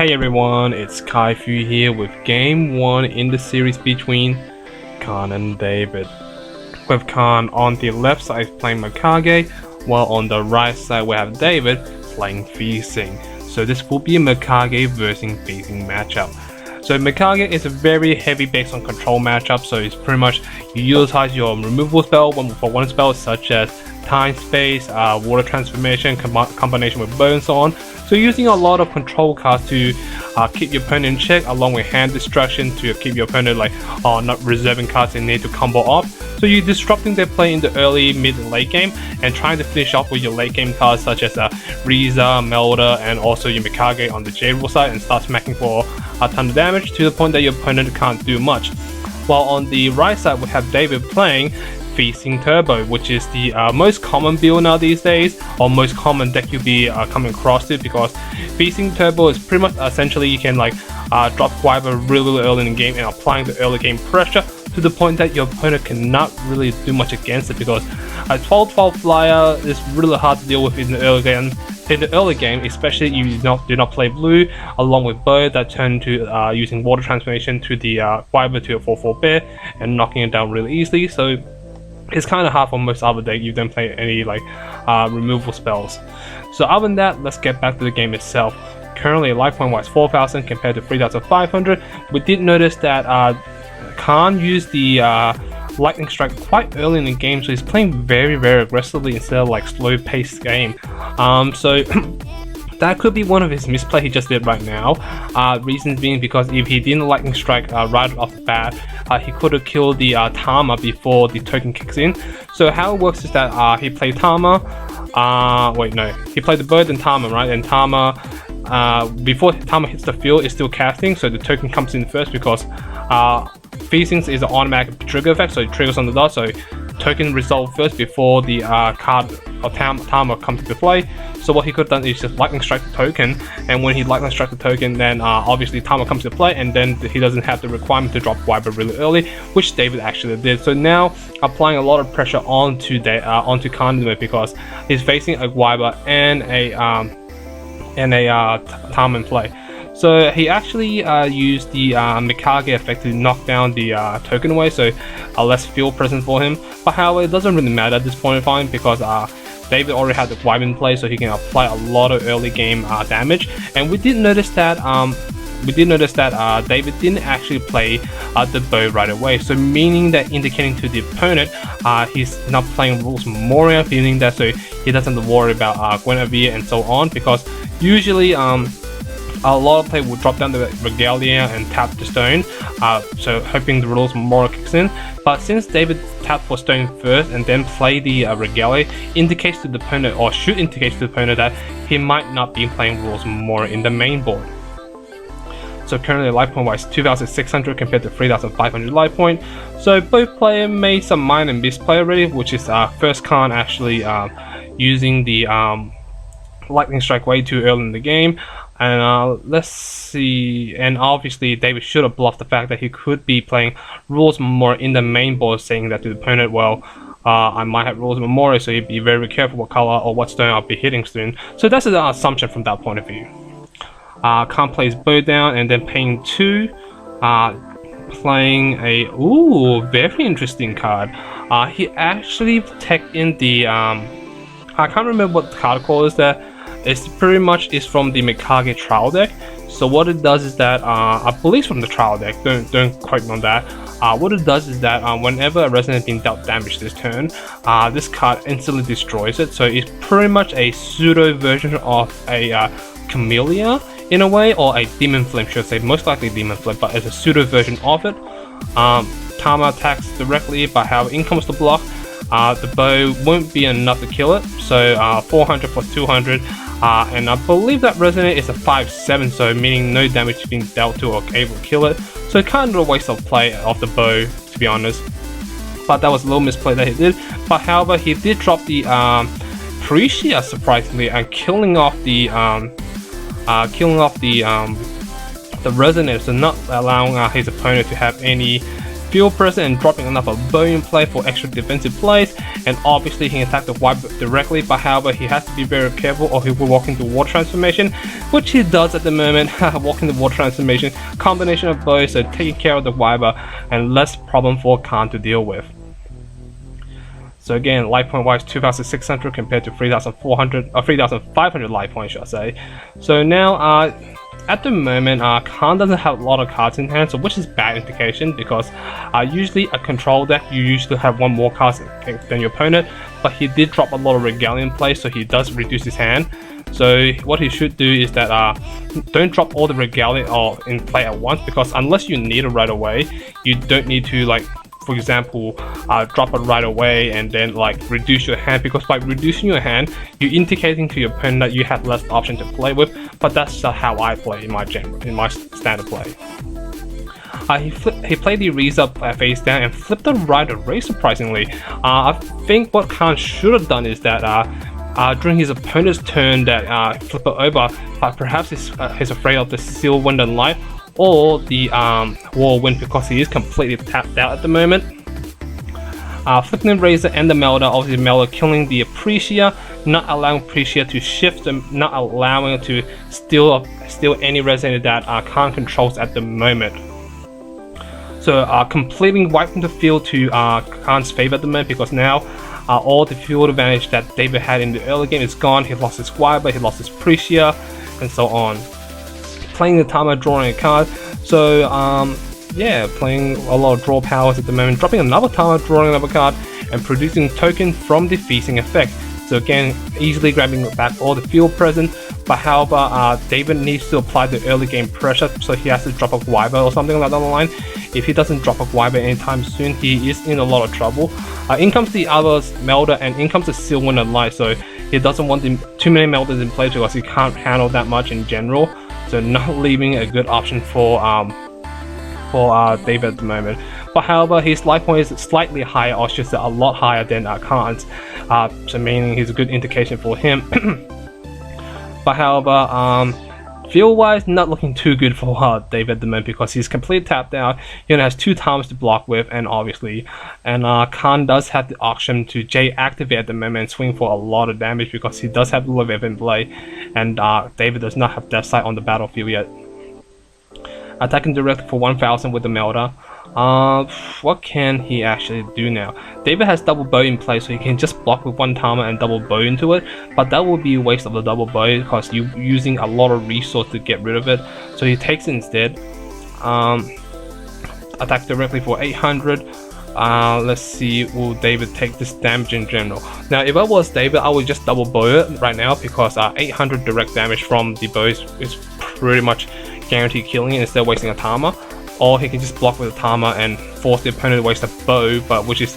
Hey everyone, it's Kaifu here with game 1 in the series between Carn and David. With Carn on the left side playing Mikage, while on the right side we have David playing Fiethsing. So this will be a Mikage versus Fiethsing matchup. So Mikage is a very heavy based on control matchup, so it's pretty much you utilize your removal spell for one spell such as time space, water transformation, combination with bow and so on. So using a lot of control cards to keep your opponent in check, along with hand destruction to keep your opponent not reserving cards they need to combo off. So you're disrupting their play in the early, mid, and late game, and trying to finish off with your late game cards such as Riza, Melda, and also your Mikage on the J rule side, and start smacking for a ton of damage to the point that your opponent can't do much. While on the right side we have David playing Fiethsing Turbo, which is the most common build now these days, or most common deck you'll be coming across it, because Fiethsing Turbo is pretty much essentially you can drop Gwiber really early in the game and applying the early game pressure to the point that your opponent cannot really do much against it, because a 12/12 flyer is really hard to deal with in the early game. In the early game, especially if you do not play blue, along with bow that turn to using water transformation to the Gwiber to a 4/4 bear and knocking it down really easily. So it's kind of hard for most other deck you don't play any removal spells. So other than that, let's get back to the game itself. Currently life point wise 4,000 compared to 3,500. We did notice that Carn used the lightning strike quite early in the game, so he's playing very aggressively instead of slow paced game. So that could be one of his misplay he just did right now. Reasons being because if he didn't lightning strike right off the bat, he could have killed the Tama before the token kicks in. So how it works is that he played Tama, he played the bird and Tama, right? And Tama, before Tama hits the field, is still casting, so the token comes in first because Fiethsing is an automatic trigger effect, so it triggers on the dot, so token resolve first before the card or Tama comes into play. So what he could have done is just lightning strike the token, and when he lightning strike the token, then obviously Tama comes to play, and then he doesn't have the requirement to drop Gwiber really early, which David actually did. So now applying a lot of pressure onto Carn, because he's facing a Gwiber and a Tama in play. So he actually used the Mikage effect to knock down the token away, so a less field present for him. But however, it doesn't really matter at this point in time, because David already had the Gwiber in play, so he can apply a lot of early game damage. And we did notice that David didn't actually play the bow right away, so meaning that indicating to the opponent he's not playing rules Moria, meaning that so he doesn't have to worry about Gwiber and so on, because usually a lot of players will drop down the Regalia and tap the stone, so hoping the rules Moria kicks in. But since David tapped for stone first and then play the Regalia, indicates to the opponent, or should indicate to the opponent, that he might not be playing rules Moria in the main board. So currently life point wise 2,600 compared to 3,500 life point. So both players made some minor misplay already, which is first Carn actually using the lightning strike way too early in the game. And let's see, and obviously David should have bluffed the fact that he could be playing rules more in the main board, saying that to the opponent, well, I might have rules Memorial, so you'd be very careful what color or what stone I'll be hitting soon. So that's an assumption from that point of view. Carn plays bow down and then paying 2, playing a very interesting card. He actually teched in the I can't remember what the card call is there. It's pretty much is from the Mikage trial deck. So what it does is that I believe from the trial deck, don't quote me on that. What it does is that whenever a resident has been dealt damage this turn, this card instantly destroys it. So it's pretty much a pseudo version of a Camellia in a way, or a Demon Flame, should I say, most likely Demon Flame, but it's a pseudo version of it. Tama attacks directly, but how in comes the block. The bow won't be enough to kill it, so 400 plus 200, and I believe that resonate is a 5/7, so meaning no damage being dealt to or able to kill it. So kind of a waste of play of the bow, to be honest. But that was a little misplay that he did. But however, he did drop the Prisia surprisingly, and killing off the resonance, and not allowing his opponent to have any field present and dropping another bow in play for extra defensive plays, and obviously he can attack the Gwiber directly, but however he has to be very careful or he will walk into water transformation, which he does at the moment. Walk into water transformation, combination of both, so taking care of the Gwiber and less problem for Carn to deal with. So again, life point wise 2,600 compared to 3,400 or 3,500 life points, should I say. So now at the moment, Carn doesn't have a lot of cards in hand, so which is bad indication, because usually a control deck you usually have one more cards than your opponent, but he did drop a lot of Regalia in play, so he does reduce his hand. So what he should do is that don't drop all the Regalia in play at once, because unless you need it right away, you don't need to, like, for example, drop it right away and then like reduce your hand, because by reducing your hand, you're indicating to your opponent that you have less option to play with. But that's how I play in my standard play. He played the Riza face down and flipped the right array, surprisingly. I think what Carn should have done is that during his opponent's turn that flip it over, but perhaps he's afraid of the Seal Wind and Light or the Whirlwind, because he is completely tapped out at the moment. Flipping the Razor and the Melder, obviously Melder killing the Appreciate, not allowing Appreciate to shift, not allowing it to steal any resonator that Carn controls at the moment. So completely wiping the field to Carn's favor at the moment, because now all the field advantage that David had in the early game is gone. He lost his Gwiber, he lost his Appreciate, and so on. Playing the Tama, drawing a card. So yeah, playing a lot of draw powers at the moment, dropping another Tama, drawing another card, and producing token from the Fiethsing effect. So again, easily grabbing back all the field present, but however, David needs to apply the early game pressure, so he has to drop a Gwiber or something like that on the line. If he doesn't drop a Gwiber anytime soon, he is in a lot of trouble. In comes the others, Melder, and in comes the Seal Wind and Light, so he doesn't want too many Melders in play because he can't handle that much in general. So not leaving a good option for David at the moment. But however, his life point is slightly higher, or just a lot higher than Carn's, so meaning he's a good indication for him. But however, field wise, not looking too good for David at the moment, because he's completely tapped out. He only has 2 times to block with, and Carn does have the option to J activate at the moment and swing for a lot of damage, because he does have the Leveve in play, and David does not have Death Sight on the battlefield yet. Attacking directly for 1000 with the Melder. What can he actually do now? David has double bow in play, so he can just block with 1 Tama and double bow into it, but that would be a waste of the double bow because you're using a lot of resource to get rid of it. So he takes it instead. Attack directly for 800. Let's see, will David take this damage in general? Now if I was David, I would just double bow it right now, because 800 direct damage from the bow is pretty much guaranteed killing it instead of wasting a Tama. Or he can just block with a Tama and force the opponent to waste a bow, but which is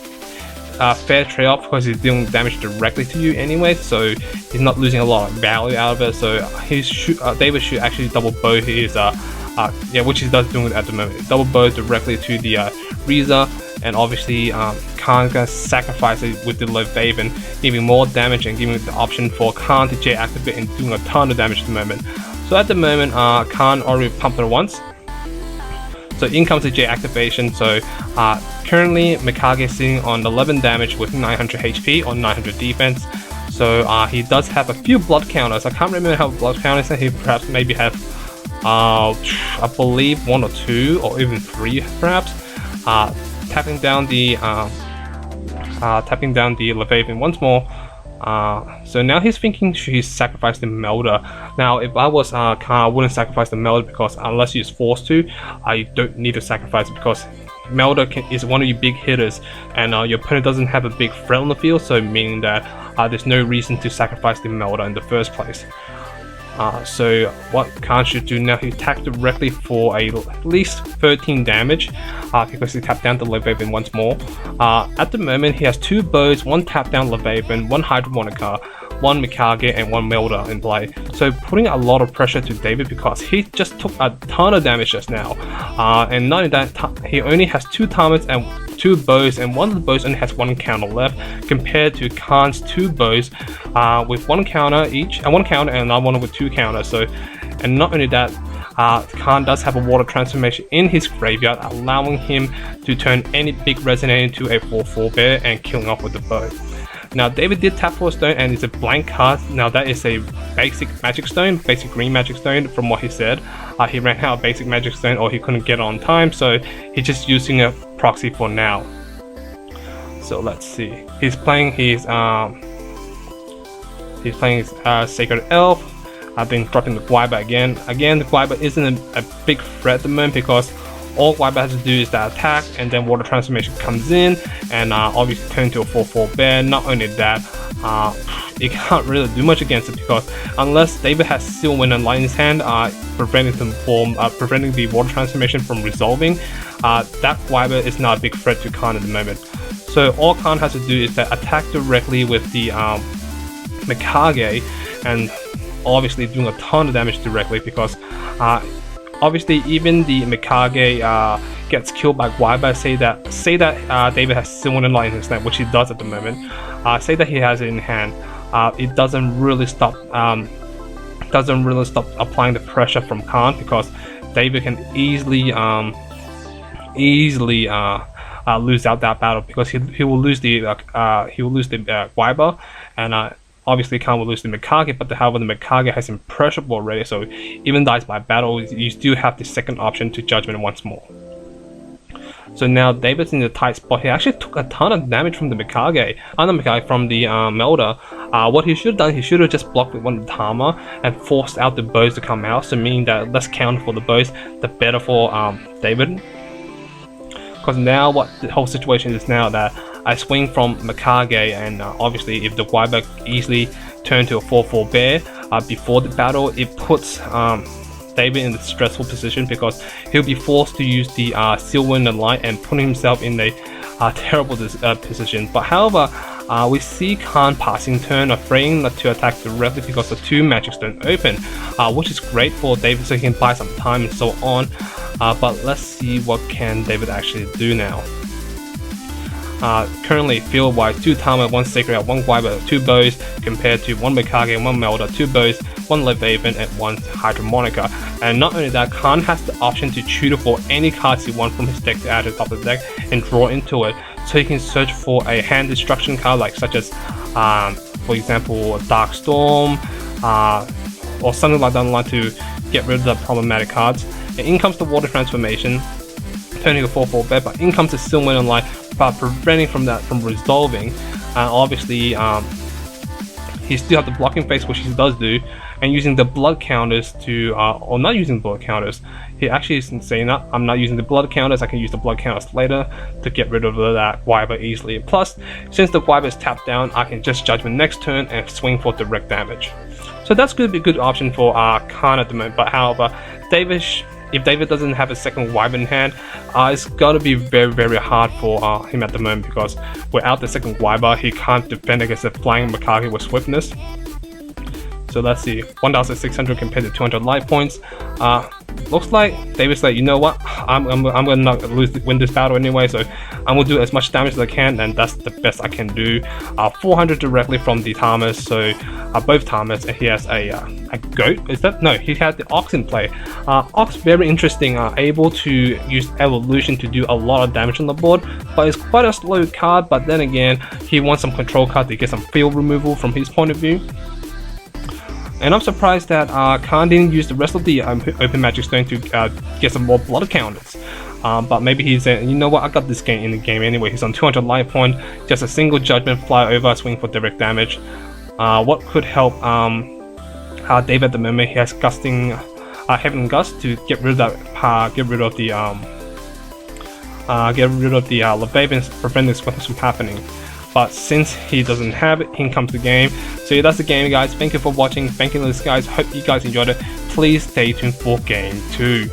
a fair trade-off because he's dealing damage directly to you anyway, so he's not losing a lot of value out of it. So David should actually double bow his which he does doing at the moment. Double bow directly to the Riza, and obviously Carn's gonna sacrifice it with the Levave and giving more damage and giving the option for Carn to J activate and doing a ton of damage at the moment. So at the moment, Carn already pumped it once. So in comes the J activation. So currently Mikage is sitting on 11 damage with 900 HP or 900 defense. So he does have a few blood counters. I can't remember how blood counters he perhaps maybe have. I believe 1 or 2 or even 3 perhaps. Tapping down the Leviathan once more. So now he's thinking, should he sacrifice the Melder? Now if I was Carn, I wouldn't sacrifice the Melder, because unless he's forced to, you don't need to sacrifice it, because Melder is one of your big hitters, and your opponent doesn't have a big threat on the field, so meaning that there's no reason to sacrifice the Melder in the first place. So what Carn should do now, he attack directly for at least 13 damage, because he tapped down the Leviathan once more. At the moment he has 2 bows, 1 tap down Leviathan, 1 Hydromonica, 1 Mikage, and 1 Melder in play. So putting a lot of pressure to David, because he just took a ton of damage just now. And not only that, he only has 2 Tamas and 2 bows, and one of the bows only has 1 counter left, compared to Carn's 2 bows with 1 counter each, and 1 counter and another one with 2 counters. So, and not only that, Carn does have a water transformation in his graveyard, allowing him to turn any big resonator into a 4/4 bear and killing off with the bow. Now David did tap for a stone and it's a blank card. Now that is a basic magic stone, basic green magic stone from what he said. He ran out of basic magic stone or he couldn't get it on time, so he's just using a proxy for now. So let's see. He's playing his Sacred Elf. I've been dropping the Gwiber again. Again, the Gwiber isn't a big threat at the moment because all Gwiber has to do is that attack, and then water transformation comes in and obviously turn into a 4/4 bear. Not only that, it can't really do much against it because unless David has Seal, Wind and Light in his hand, preventing the water transformation from resolving, that Gwiber is not a big threat to Carn at the moment. So all Carn has to do is that attack directly with the Mikage, and obviously doing a ton of damage directly because obviously even the Mikage gets killed by Gwiber. Say that David has Seal, Wind and Light in his hand, which he does at the moment. Say that he has it in hand. It doesn't really stop applying the pressure from Carn because David can easily lose out that battle because he will lose the Gwiber, and obviously Carn will lose the Mikage, but however the Mikage has imperishable already, so even dies by battle, you still have the second option to Judgment once more. So now David's in the tight spot. He actually took a ton of damage from the Mikage, from the Melder. What he should have done, he should have just blocked with one of the Tama and forced out the bows to come out, so meaning that less counter for the bows, the better for David. Because now what the whole situation is now that I swing from Mikage, and obviously if the Gwiber easily turn to a 4/4 bear before the battle, it puts David in a stressful position because he'll be forced to use the Seal, Wind and Light and put himself in a terrible position. But however, we see Carn passing turn, afraid not to attack directly because the 2 magic stone open, which is great for David so he can buy some time and so on. But let's see what can David actually do now. Currently field wise, 2 Tama, 1 Sacred Elf, 1 Gwiber, 2 bows compared to 1 Mikage, 1 Melder, 2 bows, 1 Leviathan and 1 Hydromonica. And not only that, Carn has the option to tutor for any cards he wants from his deck to add to the top of the deck and draw into it, so he can search for a hand destruction card such as for example Dark Storm or something like that to get rid of the problematic cards. And in comes the water transformation, turning a 4/4 bear, but in comes the Seal, Wind and Light, but preventing from resolving. Obviously he still have the blocking phase, which he does do, and using the blood counters to or not using blood counters, he actually is saying that I'm not using the blood counters, I can use the blood counters later to get rid of that Gwiber easily. Plus, since the Gwiber is tapped down, I can just Judgment next turn and swing for direct damage. So that's going to be a good option for Carn at the moment. But however, if David doesn't have a second Gwiber in hand, it's going to be very hard for him at the moment because without the second Gwiber, he can't defend against the flying Mikage with swiftness. So let's see, 1,600 compared to 200 life points. Looks like David's like, you know what, I'm gonna not win this battle anyway, so I'm gonna do as much damage as I can, and that's the best I can do. 400 directly from the Tamas, so both Tamas, and he has a goat. Is that no? He has the Ox in play. Ox very interesting, able to use evolution to do a lot of damage on the board, but it's quite a slow card. But then again, he wants some control card to get some field removal from his point of view. And I'm surprised that Carn didn't use the rest of the open magic stone to get some more blood counters. But maybe he's saying, you know what, I got this game in the game anyway. He's on 200 life point, just a single Judgment, fly over, swing for direct damage. What could help David at the moment? He has Gusting, Heaven Gust to get rid of that, get rid of the Leviathan, prevent this from happening. But since he doesn't have it, in comes the game. So yeah, that's the game, guys. Thank you for watching. Thank you, guys. Hope you guys enjoyed it. Please stay tuned for game 2.